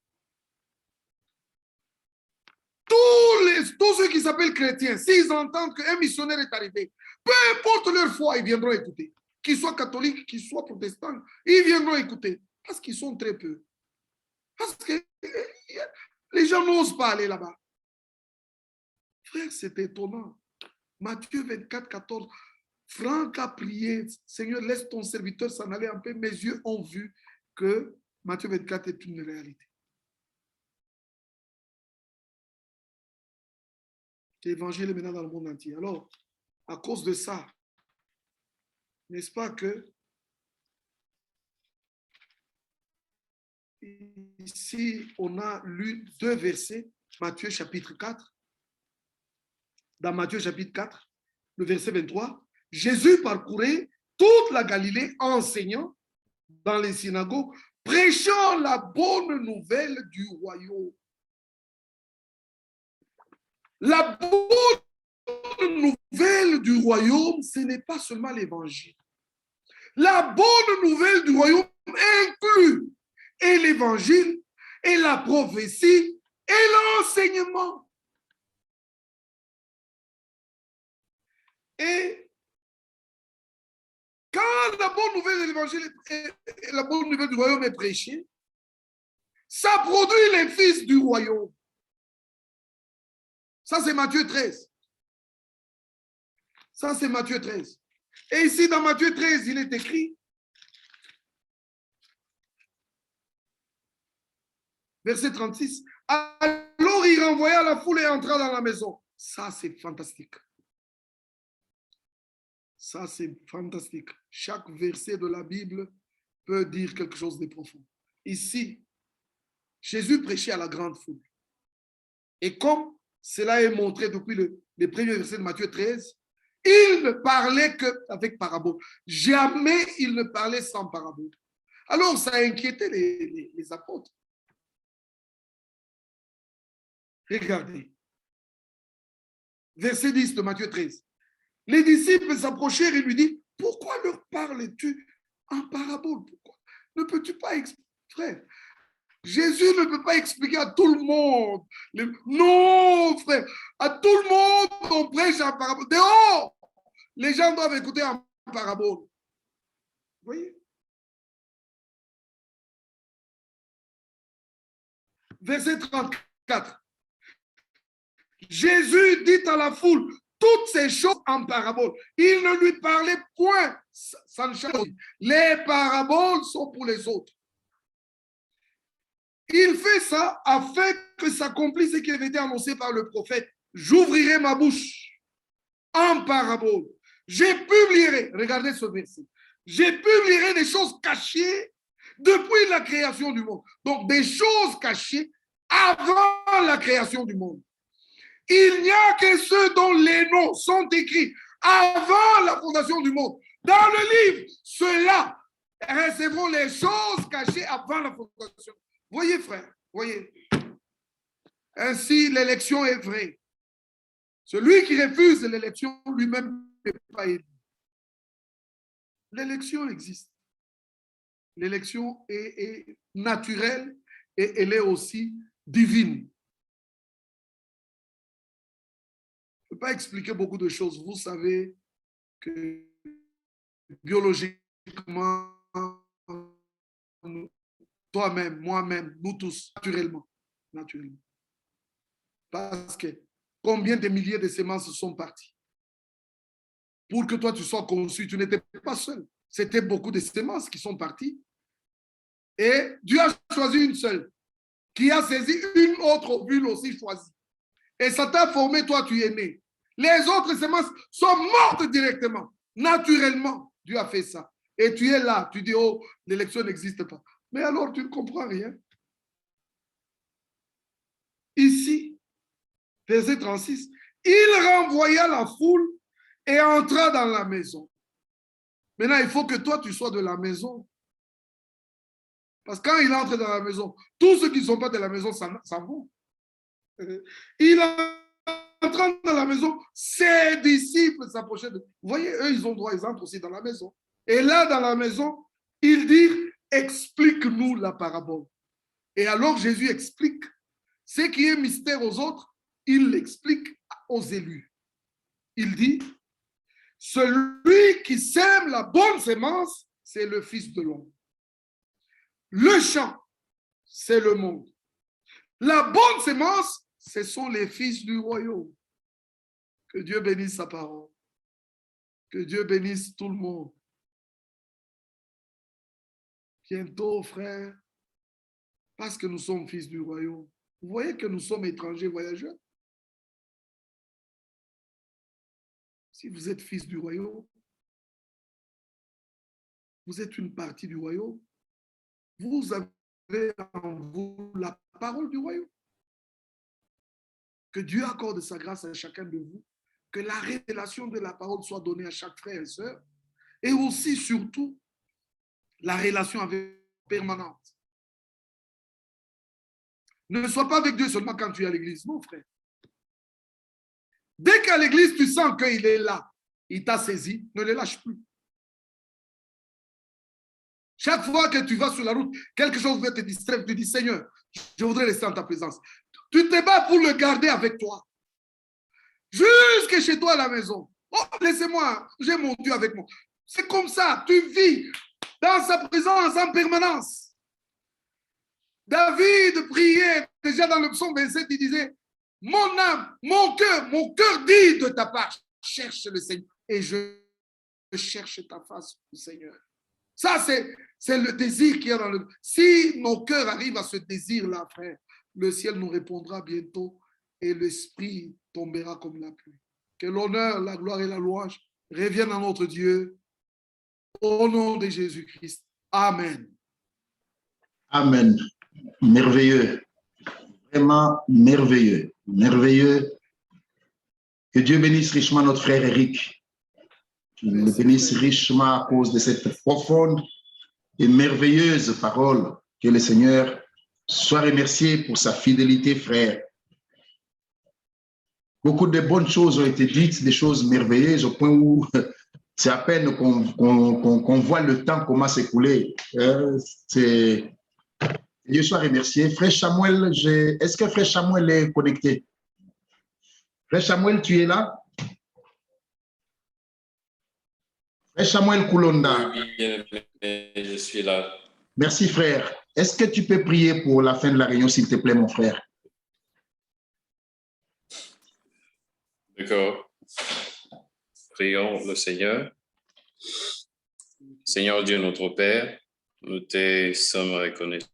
Speaker 3: tous ceux qui s'appellent chrétiens, s'ils entendent qu'un missionnaire est arrivé, peu importe leur foi, ils viendront écouter. Qu'ils soient catholiques, qu'ils soient protestants, ils viendront écouter. Parce qu'ils sont très peu. Parce que les gens n'osent pas aller là-bas. Frère, c'est étonnant. Matthieu 24, 14. Franck a prié, Seigneur, laisse ton serviteur s'en aller un peu. Mes yeux ont vu que Matthieu 24 est une réalité. L'évangile est maintenant dans le monde entier. Alors, à cause de ça, n'est-ce pas que ici, on a lu 2 versets, Matthieu chapitre 4. Dans Matthieu chapitre 4, le verset 23, Jésus parcourait toute la Galilée enseignant dans les synagogues, prêchant la bonne nouvelle du royaume. La bonne nouvelle du royaume, ce n'est pas seulement l'évangile. La bonne nouvelle du royaume inclut et l'évangile, et la prophétie, et l'enseignement. Et quand la bonne nouvelle de l'évangile et la bonne nouvelle du royaume est prêchée, ça produit les fils du royaume. Ça, c'est Matthieu 13. Ça, c'est Matthieu 13. Et ici, dans Matthieu 13, il est écrit, verset 36, alors il renvoya la foule et entra dans la maison. Ça, c'est fantastique. Ça, c'est fantastique. Chaque verset de la Bible peut dire quelque chose de profond. Ici, Jésus prêchait à la grande foule. Et comme cela est montré depuis les premiers versets de Matthieu 13, il ne parlait qu'avec parabole. Jamais il ne parlait sans parabole. Alors, ça a inquiété les apôtres. Regardez. Verset 10 de Matthieu 13. Les disciples s'approchèrent et lui disent, pourquoi leur parles-tu en parabole? Pourquoi ne peux-tu pas expliquer, frère? Jésus ne peut pas expliquer à tout le monde. Non, frère. À tout le monde, on prêche en parabole. Dehors, les gens doivent écouter en parabole. Vous voyez? Verset 34. Jésus dit à la foule toutes ces choses en parabole. Il ne lui parlait point sans change. Les paraboles sont pour les autres. Il fait ça afin que s'accomplisse ce qui avait été annoncé par le prophète. J'ouvrirai ma bouche en parabole. Je publierai, regardez ce verset, je publierai des choses cachées depuis la création du monde. Donc des choses cachées avant la création du monde. Il n'y a que ceux dont les noms sont écrits avant la fondation du monde. Dans le livre, ceux-là recevront les choses cachées avant la fondation. Voyez, frère, voyez. Ainsi, l'élection est vraie. Celui qui refuse l'élection lui-même n'est pas élu. L'élection existe. L'élection est naturelle et elle est aussi divine. Je ne peux pas expliquer beaucoup de choses. Vous savez que biologiquement, toi-même, moi-même, nous tous, naturellement. Parce que combien de milliers de semences sont parties? Pour que toi, tu sois conçu, tu n'étais pas seul. C'était beaucoup de semences qui sont parties. Et Dieu a choisi une seule, qui a saisi une autre ovule aussi choisie. Et ça t'a formé, toi, tu es né. Les autres semences sont mortes directement, naturellement. Dieu a fait ça. Et tu es là, tu dis, oh, l'élection n'existe pas. Mais alors, tu ne comprends rien. Ici, verset 36, il renvoya la foule et entra dans la maison. Maintenant, il faut que toi, tu sois de la maison. Parce que quand il entre dans la maison, tous ceux qui ne sont pas de la maison s'en vont. Il entre dans la maison, ses disciples s'approchaient de... Vous voyez, eux, ils ont droit, ils entrent aussi dans la maison. Et là, dans la maison, ils disent, explique-nous la parabole. Et alors, Jésus explique. Ce qui est mystère aux autres, il l'explique aux élus. Il dit, celui qui sème la bonne sémence, c'est le Fils de l'homme. Le champ, c'est le monde. La bonne sémence, ce sont les fils du royaume. Que Dieu bénisse sa parole. Que Dieu bénisse tout le monde. Bientôt, frère, parce que nous sommes fils du royaume, vous voyez que nous sommes étrangers voyageurs. Si vous êtes fils du royaume, vous êtes une partie du royaume, vous avez en vous la parole du royaume. Que Dieu accorde sa grâce à chacun de vous, que la révélation de la parole soit donnée à chaque frère et sœur, et aussi, surtout, la relation avec permanente. Ne sois pas avec Dieu seulement quand tu es à l'église, mon frère. Dès qu'à l'église, tu sens qu'il est là, il t'a saisi, ne le lâche plus. Chaque fois que tu vas sur la route, quelque chose veut te distraire, tu dis, Seigneur, je voudrais rester en ta présence. Tu te bats pour le garder avec toi. Jusque chez toi à la maison. Oh, laissez-moi, j'ai mon Dieu avec moi. C'est comme ça, tu vis dans sa présence en permanence. David priait déjà dans le psaume 27, il disait, mon âme, mon cœur dit de ta part, cherche le Seigneur. Et je cherche ta face, Seigneur. Ça, c'est le désir qu'il y a dans le... Si nos cœurs arrivent à ce désir-là, frère, le ciel nous répondra bientôt et l'esprit tombera comme la pluie. Que l'honneur, la gloire et la louange reviennent à notre Dieu. Au nom de Jésus-Christ. Amen.
Speaker 1: Amen. Merveilleux. Vraiment merveilleux. Merveilleux. Que Dieu bénisse richement notre frère Eric. Qu'il le bénisse richement à cause de cette profonde et merveilleuse parole. Que le Seigneur soit remercié pour sa fidélité, frère. Beaucoup de bonnes choses ont été dites, des choses merveilleuses au point où c'est à peine qu'on voit le temps comment s'écouler. Dieu soit remercié. Frère Samuel, est-ce que Frère Samuel est connecté? Frère Samuel, tu es là? Frère Samuel Koulonda.
Speaker 4: Oui, je suis là.
Speaker 1: Merci, frère. Est-ce que tu peux prier pour la fin de la réunion, s'il te plaît, mon frère?
Speaker 4: D'accord. Prions le Seigneur. Seigneur Dieu, notre Père, nous te sommes reconnaissants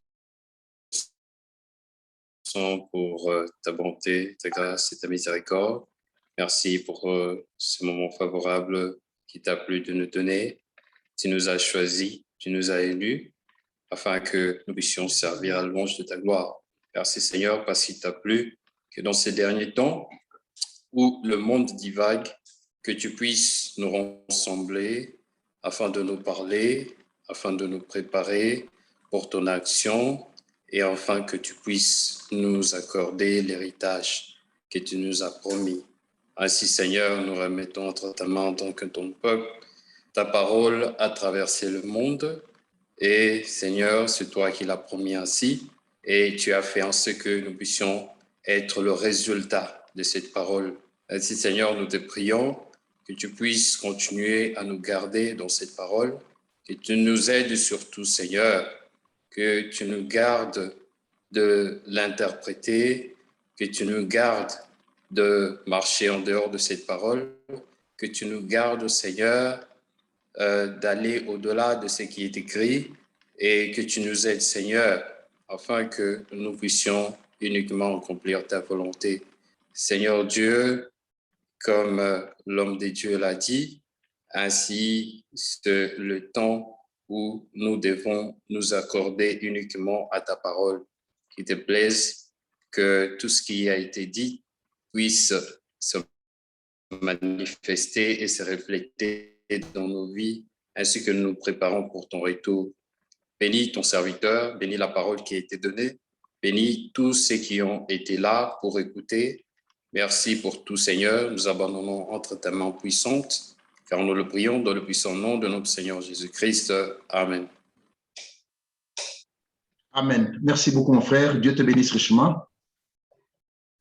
Speaker 4: pour ta bonté, ta grâce et ta miséricorde. Merci pour ce moment favorable qui t'a plu de nous donner. Tu nous as choisis, tu nous as élus, afin que nous puissions servir à la louange de ta gloire. Merci Seigneur, parce qu'il t'a plu que dans ces derniers temps, où le monde divague, que tu puisses nous rassembler afin de nous parler, afin de nous préparer pour ton action et afin que tu puisses nous accorder l'héritage que tu nous as promis. Ainsi, Seigneur, nous remettons entre ta main donc ton peuple. Ta parole a traversé le monde et Seigneur, c'est toi qui l'as promis ainsi et tu as fait en ce que nous puissions être le résultat de cette parole. Ainsi, Seigneur, nous te prions que tu puisses continuer à nous garder dans cette parole, que tu nous aides surtout, Seigneur, que tu nous gardes de l'interpréter, que tu nous gardes de marcher en dehors de cette parole, que tu nous gardes, Seigneur, d'aller au-delà de ce qui est écrit et que tu nous aides, Seigneur, afin que nous puissions uniquement accomplir ta volonté. Seigneur Dieu, comme l'homme de Dieu l'a dit, ainsi c'est le temps où nous devons nous accorder uniquement à ta parole. Qu'il te plaise que tout ce qui a été dit puisse se manifester et se refléter dans nos vies ainsi que nous nous préparons pour ton retour. Bénis ton serviteur, bénis la parole qui a été donnée, bénis tous ceux qui ont été là pour écouter. Merci pour tout, Seigneur. Nous abandonnons entre tes mains puissantes, car nous le prions dans le puissant nom de notre Seigneur Jésus-Christ. Amen.
Speaker 1: Amen. Merci beaucoup, mon frère. Dieu te bénisse richement.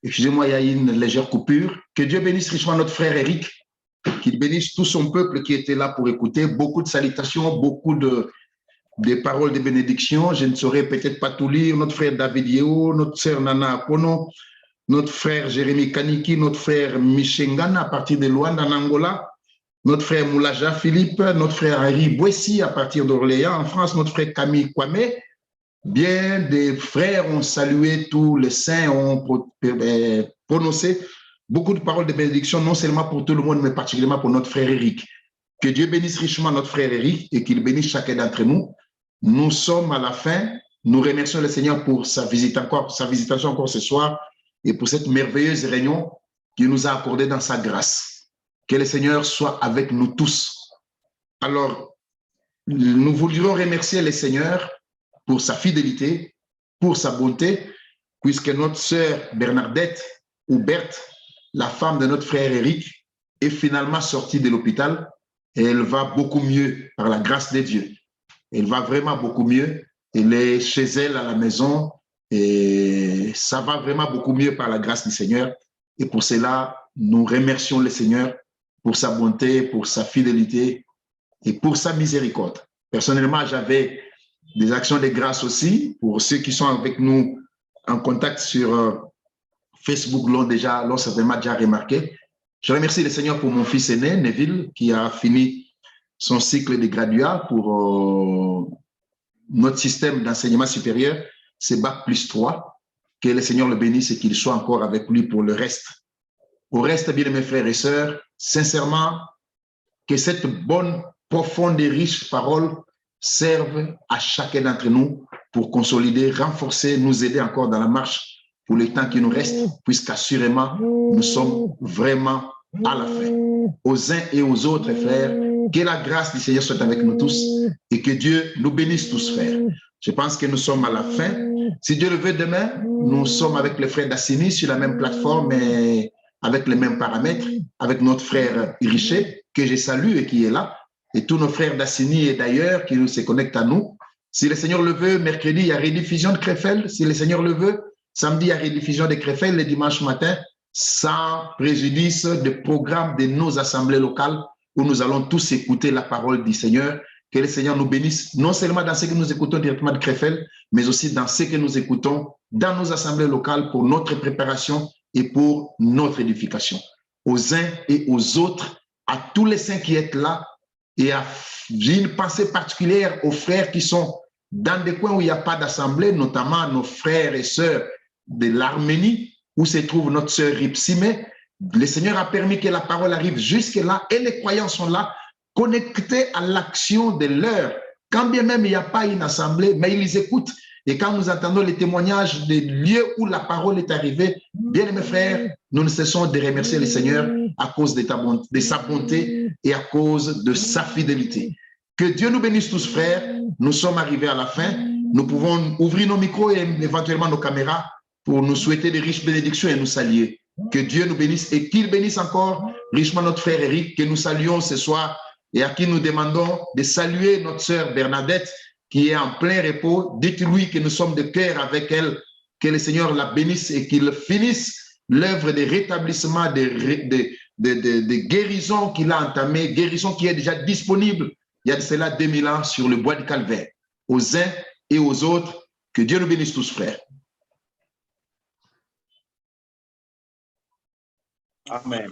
Speaker 1: Excusez-moi, il y a une légère coupure. Que Dieu bénisse richement notre frère Eric, qu'il bénisse tout son peuple qui était là pour écouter. Beaucoup de salutations, beaucoup de paroles de bénédiction. Je ne saurais peut-être pas tout lire. Notre frère David Yeo, notre sœur Nana Apono, notre frère Jérémy Kaniki, notre frère Michengana à partir de Luanda en Angola, notre frère Moulaja Philippe, notre frère Harry Boissy à partir d'Orléans en France, notre frère Camille Kwame. Bien des frères ont salué tous les saints, ont prononcé beaucoup de paroles de bénédiction, non seulement pour tout le monde, mais particulièrement pour notre frère Eric. Que Dieu bénisse richement notre frère Eric et qu'il bénisse chacun d'entre nous. Nous sommes à la fin. Nous remercions le Seigneur pour sa visitation encore ce soir et pour cette merveilleuse réunion qu'il nous a accordée dans sa grâce. Que le Seigneur soit avec nous tous. Alors, nous voudrions remercier le Seigneur pour sa fidélité, pour sa bonté, puisque notre sœur Bernadette, ou Berthe, la femme de notre frère Eric, est finalement sortie de l'hôpital et elle va beaucoup mieux par la grâce de Dieu. Elle va vraiment beaucoup mieux. Elle est chez elle à la maison et ça va vraiment beaucoup mieux par la grâce du Seigneur. Et pour cela, nous remercions le Seigneur pour sa bonté, pour sa fidélité et pour sa miséricorde. Personnellement, j'avais des actions de grâce aussi pour ceux qui sont avec nous en contact sur Facebook, l'ont certainement déjà remarqué. Je remercie le Seigneur pour mon fils aîné, Neville, qui a fini son cycle de graduat pour notre système d'enseignement supérieur, c'est Bac+3. Que le Seigneur le bénisse et qu'il soit encore avec lui pour le reste. Au reste, bien mes frères et sœurs, sincèrement, que cette bonne, profonde et riche parole serve à chacun d'entre nous pour consolider, renforcer, nous aider encore dans la marche pour le temps qui nous reste, puisqu'assurément, nous sommes vraiment à la fin. Aux uns et aux autres, frères, que la grâce du Seigneur soit avec nous tous et que Dieu nous bénisse tous, frères. Je pense que nous sommes à la fin. Si Dieu le veut, demain, nous sommes avec les frères d'Assini sur la même plateforme et avec les mêmes paramètres, avec notre frère Richer, que je salue et qui est là, et tous nos frères d'Assini et d'ailleurs qui se connectent à nous. Si le Seigneur le veut, mercredi, il y a rediffusion de Krefeld. Si le Seigneur le veut, samedi, il y a rediffusion de Krefeld le dimanche matin, sans préjudice de programme de nos assemblées locales où nous allons tous écouter la parole du Seigneur. Que le Seigneur nous bénisse, non seulement dans ce que nous écoutons directement de Krefeld, mais aussi dans ce que nous écoutons dans nos assemblées locales pour notre préparation et pour notre édification. Aux uns et aux autres, à tous les saints qui êtes là, et j'ai une pensée particulière aux frères qui sont dans des coins où il n'y a pas d'assemblée, notamment nos frères et sœurs de l'Arménie, où se trouve notre sœur Ripsime. Le Seigneur a permis que la parole arrive jusque-là et les croyants sont là, connectés à l'action de l'heure. Quand bien même il n'y a pas une assemblée, mais ils les écoutent. Et quand nous entendons les témoignages des lieux où la parole est arrivée, bien mes frères, nous ne cessons de remercier le Seigneur à cause de sa bonté et à cause de sa fidélité. Que Dieu nous bénisse tous, frères. Nous sommes arrivés à la fin. Nous pouvons ouvrir nos micros et éventuellement nos caméras pour nous souhaiter de riches bénédictions et nous saluer. Que Dieu nous bénisse et qu'il bénisse encore richement notre frère Eric, que nous saluons ce soir et à qui nous demandons de saluer notre sœur Bernadette, qui est en plein repos. Dites-lui que nous sommes de cœur avec elle, que le Seigneur la bénisse et qu'il finisse l'œuvre de rétablissement, de guérison qu'il a entamée, guérison qui est déjà disponible il y a de cela 2000 ans sur le bois du Calvaire. Aux uns et aux autres, que Dieu nous bénisse tous, frères.
Speaker 5: Amen.